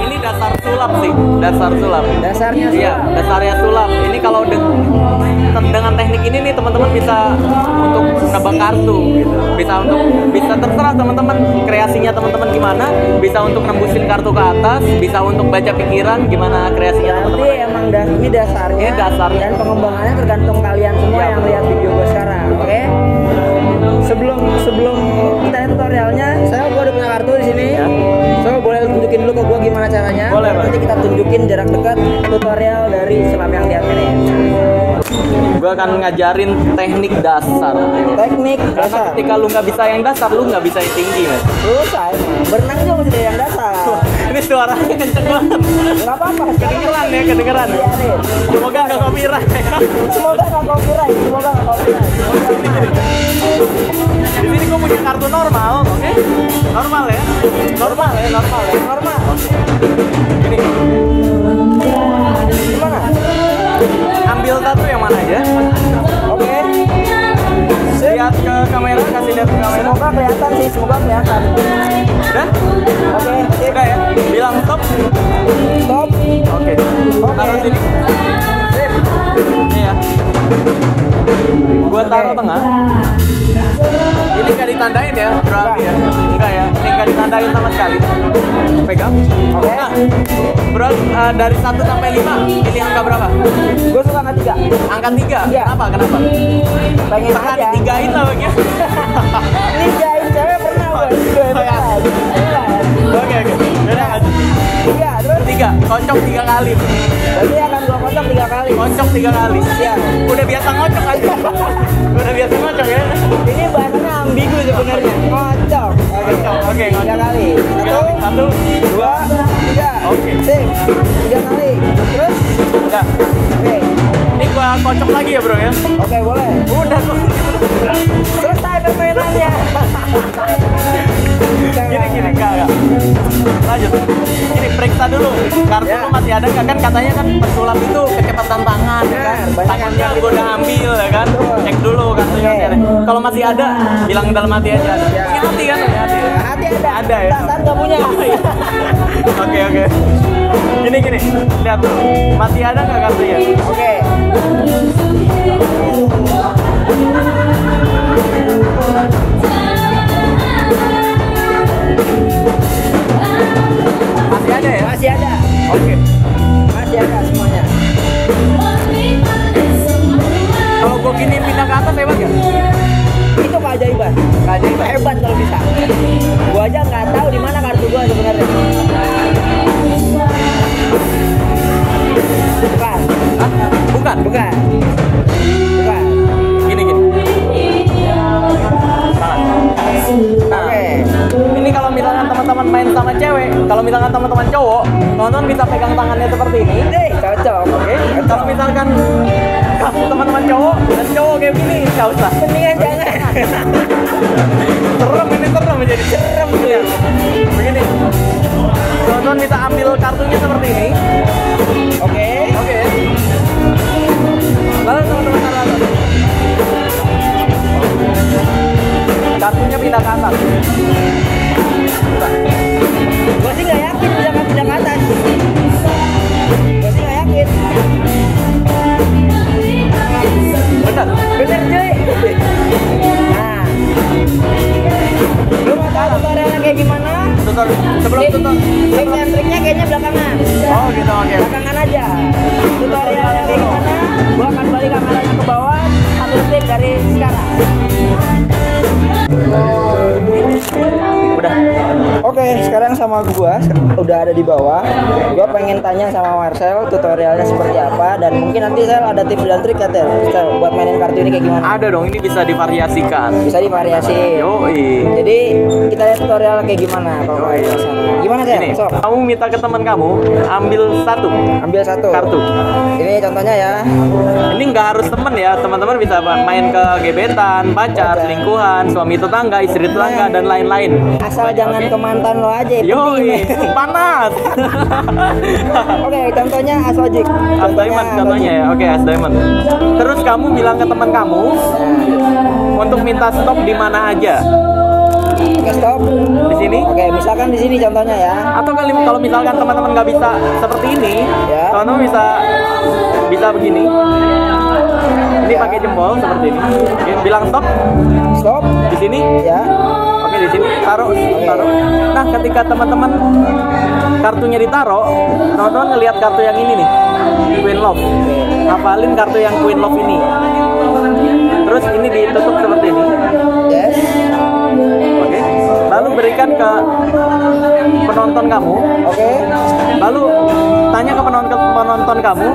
ini dasar sulap sih, dasar sulap. Dasarnya Iya, dasarnya sulap. Ini kalau dengan teknik ini nih teman-teman bisa untuk nebak kartu gitu. Bisa terserah teman-teman kreasinya teman-teman gimana, bisa untuk nembusin kartu ke atas, bisa untuk baca pikiran gimana kreasinya teman-teman. Berarti emang ini dasarnya. Ini dasarnya. Dan pengembangannya tergantung kalian semua Iya, yang betul. lihat video gue sekarang. Oke. Sebelum kita tutorialnya, saya udah punya kartu di sini. Ya. So boleh tunjukin dulu ke gue gimana caranya. Boleh, Bang. Nanti kita tunjukin jarak dekat tutorial dari selam yang di atas ini. Gue akan ngajarin teknik dasar. Teknik Karena dasar. ketika lu nggak bisa yang dasar, lu nggak bisa yang tinggi, Mas. Susah emang. Berenang juga mesti dari yang dasar. Ini suaranya kenceng banget. Nggak apa-apa. Kedengeran ya, kedengeran. Iya nih. Semoga nggak copyright. Semoga nggak copyright. Semoga nggak copyright. Di sini gue punya kartu normal, oke? Normal ya, normal ya, normal ya. Normal. Ini Gimana? ambil satu yang mana aja. Oke. Lihat ke kamera, kasih lihat ke kamera. Semoga kelihatan sih, semoga kelihatan. Udah? Oke, sip. Udah ya. Bilang stop. Stop. Oke. Taruh sini. Sip. Ini ya. Gua taruh tengah. Ini nggak ditandain ya, berarti ya? Enggak ya, ini nggak ditandain sama sekali. Pegang. Oke. Nah, bro, dari 1 sampai 5, pilih angka berapa? Gue suka angka 3. Angka 3. Iya. Kenapa? Kenapa? Pengen Pernah aja. ditigain lah bagian. Ninjain cewek pernah gue. Gue pernah. Oke. Beda aja. Iya, terus 3, kocok 3 kali. berarti akan gue kocok 3 kali. Kocok 3 kali. Iya. Udah biasa ngocok aja. Udah biasa ngocok ya. Ini bahasanya ambigu sebenarnya. Kocok. Oke, 3 kali. 1, 2, 3. Oke. Sip. 3 kali. Terus? Udah. Oke. Ini gua kocok lagi ya bro ya. Oke, boleh. Udah kok. Selesai permainannya. Gini enggak. Lanjut. Ini periksa dulu. Kartu Ya. lu masih ada nggak kan katanya kan pesulap itu kecepatan tangan ya kan. Banyak Tangannya yang gua udah ambil ya kan. Betul. Cek dulu kartunya Oke. masih ada. Kalau masih ada, bilang dalam hati aja. Ya. Punya hati kan? Punya hati. Hati ada. Ada ya. Dasar nggak punya. Oke. Gini. Lihat dulu. Masih ada nggak kartunya? Oke. Masih ada ya? Masih ada. Oke. Masih ada semuanya. Kalau gua gini pindah ke atas hebat ya? Itu keajaiban. Keajaiban. Hebat kalau bisa. Gua aja nggak tahu di mana kartu gua sebenarnya. Bukan. Hah? Bukan. Bukan. Gini. Tangan. Oke. Ini kalau misalkan teman-teman main sama cewek, kalau misalkan teman-teman cowok, teman-teman bisa pegang tangannya seperti ini. Deh, cocok. Oke. Kalau misalkan kamu teman-teman cowok dan cowok kayak gini, nggak usah. Mendingan jangan. Serem menjadi serem ya. Begini. Teman-teman bisa ambil kartunya seperti ini. Oke. Oke. Lalu teman-teman taruh. Kartunya pindah ke atas. Gua sih nggak yakin bisa pindah ke atas. Gua sih nggak yakin. Benar. Bener cuy. Nah. Lu mau tahu tutorialnya kayak gimana? Sebelum tutor. Tips and triknya kayaknya belakangan. Oh gitu, oke. Belakangan aja. Tutorialnya kayak gimana? Gua akan balik kameranya ke bawah 1 detik dari sekarang. Udah. Oke, sekarang sama gua udah ada di bawah. Gua pengen tanya sama Marcel tutorialnya seperti apa dan mungkin nanti Sel ada tips dan trik ya Sel buat mainin kartu ini kayak gimana? Ada dong, ini bisa divariasikan. Bisa divariasi. Yoi. Jadi kita lihat tutorial kayak gimana kalau main di sana. Gimana Sel? Ini, Sok. kamu minta ke teman kamu ambil satu Ambil satu kartu. Ini contohnya ya. Ini nggak harus temen ya, teman-teman bisa main ke gebetan, pacar, selingkuhan, suami tetangga, istri tetangga dan lain-lain. Asal jangan Oke. ke mantan lo aja. Yoi, panas. Oke, contohnya As Logic. As Diamond contohnya ya. Oke, As Diamond. Terus kamu bilang ke teman kamu untuk minta stop di mana aja. Oke, stop. Di sini. Oke, misalkan di sini contohnya ya. Atau kalau misalkan teman-teman nggak bisa seperti ini, Ya. teman-teman bisa begini. Ini pakai jempol seperti ini. Oke, bilang stop. Stop. Di sini. Ya. Oke, di sini taruh. Nah, ketika teman-teman kartunya ditaruh, teman-teman ngelihat kartu yang ini nih, Queen Love. Hafalin kartu yang Queen Love ini. Terus ini ditutup seperti ini. Yes. Oke. Lalu berikan ke penonton kamu. Oke. Lalu tanya ke penonton kamu,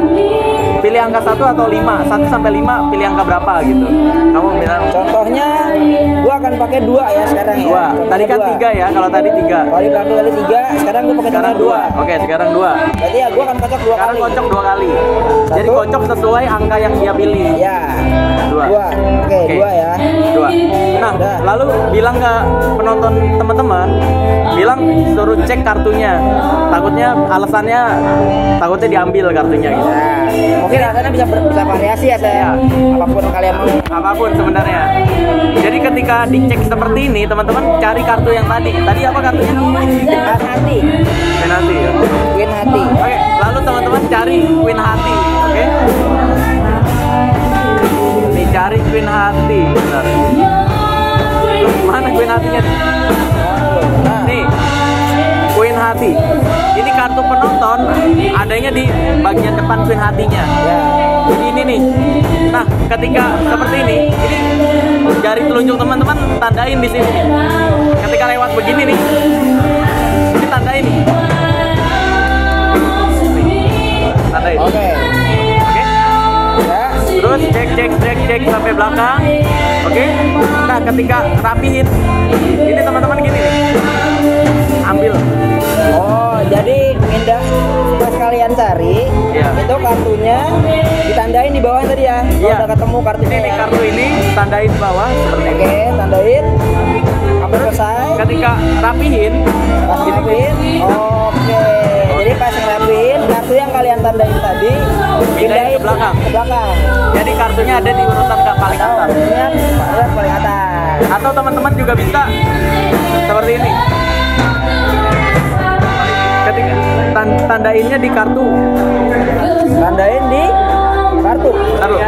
pilih angka 1 atau 5. 1 sampai 5 pilih angka berapa gitu. Kamu bilang Contohnya, gua akan pakai 2 ya sekarang ya. 2. Tadi kan 3 ya, kalau tadi 3. Kalau di kartu tadi 3, sekarang gua pakai Sekarang 2. Oke, sekarang 2. Berarti ya gua akan kocok 2 Sekarang kali. kocok 2 kali. Jadi Satu. kocok sesuai angka yang dia pilih. Ya. 2. 2. Oke, 2 ya. 2. Nah, Udah. lalu bilang ke penonton teman-teman, bilang suruh cek kartunya. Takutnya alasannya takutnya diambil kartunya gitu. Nah, mungkin rasanya bisa variasi ya saya. Apapun kalian mau. Apapun sebenarnya. Jadi ketika dicek seperti ini, teman-teman cari kartu yang tadi. Tadi apa kartunya? Hati. Queen hati. Ya? Queen hati. Oke, lalu teman-teman cari Queen hati. Oke. Nih cari Queen hati. Bentar. Loh, mana Queen hatinya? Nah, Nih, Queen hati. Ini kartu penonton adanya di bagian depan Queen hatinya. ya. Jadi ini nih. Nah, ketika seperti ini jari telunjuk teman-teman tandain di sini. Nih. Ketika lewat begini nih, ini tandain nih. Nih, tandain. Oke. Oke. Ya. Terus cek sampai belakang. Oke. Nah, ketika rapihin, ini teman-teman gini nih. Ambil. Oh, jadi pindah pas kalian cari, Iya. itu kartunya ditandain di bawah tadi ya. Kalau Iya. udah ketemu kartunya. Ini nih ya. kartu ini tandain bawah seperti ini. Oke, tandain. Sampai selesai. Ketika rapihin, Pas gini. ngerapiin. Oke. Jadi pas ngerapiin, kartu yang kalian tandain tadi Pindahin ke belakang. Ke belakang. Jadi kartunya ada di urutan ke paling Atau atas. kartunya lihat paling atas. Atau teman-teman juga bisa seperti ini. Ketika tandainnya di kartu. Tandain di kartu. Taruh.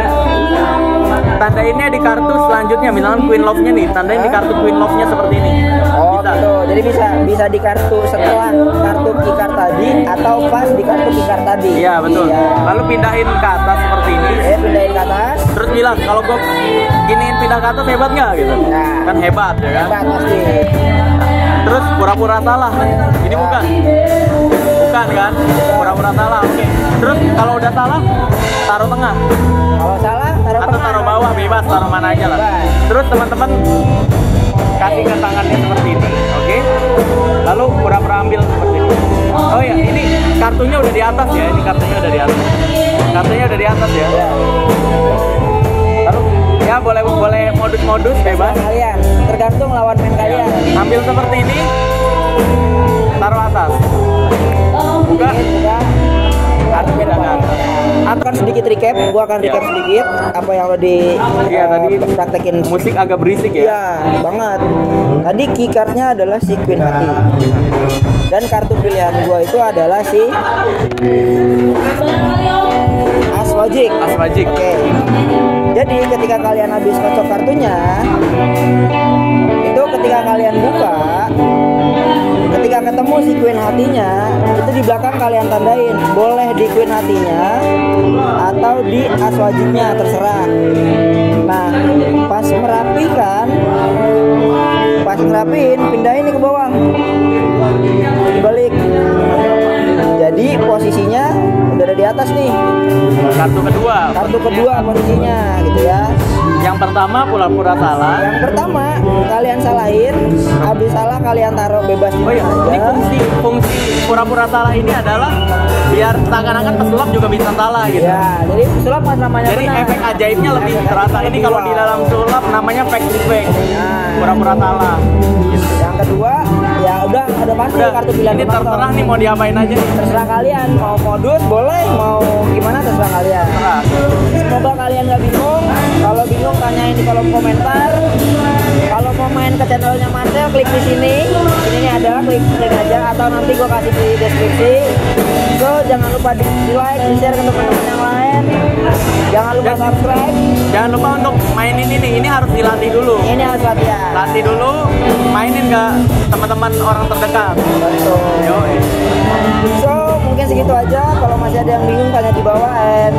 Tandainnya di kartu selanjutnya, misalkan Queen Love-nya nih, tandain di kartu Queen Love-nya seperti ini. Oh Bisa. gitu. Jadi bisa di kartu setelah kartu keycard tadi atau pas di kartu keycard tadi. Iya, betul. Iya. Lalu pindahin ke atas seperti ini. Pindahin ke atas. Terus bilang, kalau gue giniin pindah ke atas hebat nggak gitu? Nah. Kan hebat ya kan? Hebat pasti. Terus pura-pura salah. Ini bukan. Bukan kan? Pura-pura salah. Oke. Terus kalau udah salah, taruh tengah. Kalau salah taruh Atau tengah. taruh bawah, bebas, taruh mana aja lah. Bebas. Terus teman-teman kasih ke tangannya seperti ini. Oke. Lalu pura-pura ambil seperti ini. Oh ya, ini kartunya udah di atas ya. Ini kartunya udah di atas. Kartunya udah di atas ya. Ya. Lalu ya boleh modus-modus bebas. Kalian tergantung lawan main kalian. Ambil seperti ini, taruh atas. Buka. Udah. Kartu pindahan. Akan sedikit recap, gua akan recap sedikit apa yang lo di Iya, tadi praktekin. Musik agak berisik ya. Iya, banget. Tadi keycardnya adalah si Queen Hati. Dan kartu pilihan gua itu adalah si As Magic. As Magic. Oke. Jadi ketika kalian habis kocok kartunya, itu ketika kalian buka, ketika ketemu si Queen hatinya, itu di belakang kalian tandain. Boleh di Queen hatinya atau di As Magicnya, terserah. Nah, pas merapikan, pas ngerapiin, pindahin nih ke bawah, dibalik. Jadi posisinya udah ada di atas nih. Kartu kedua. Kartu kedua posisinya gitu ya. Yang pertama pura-pura salah. Yang pertama kalian salahin, habis salah kalian taruh bebas di Oh iya, mana ini aja. fungsi pura-pura salah ini adalah biar seakan-akan pesulap juga bisa salah gitu. Ya, jadi sulap pas namanya Jadi benar. efek ajaibnya lebih Efek terasa. ajaibnya Ini lebih kalau di wow. dalam sulap namanya fake effect. Nah, Pura-pura salah. Gitu. yang kedua, yang udah ada pasti Udah, kartu pilihan ini penonton. terserah nih mau diapain aja nih. Terserah kalian mau modus boleh, mau gimana terserah kalian. Terserah. Semoga kalian gak bingung. Kalau bingung tanyain di kolom komentar. Kalau mau main ke channelnya Marcel, klik di sini. Ini nih ada, klik aja atau nanti gua kasih di deskripsi. So jangan lupa di like, di share ke teman-teman yang lain. Jangan lupa subscribe. Jangan lupa untuk mainin ini harus dilatih dulu. Ini harus latihan. Latih dulu, mainin ke teman-teman orang terdekat. Betul. Yo. So mungkin segitu aja. Kalau masih ada yang bingung tanya di bawah. And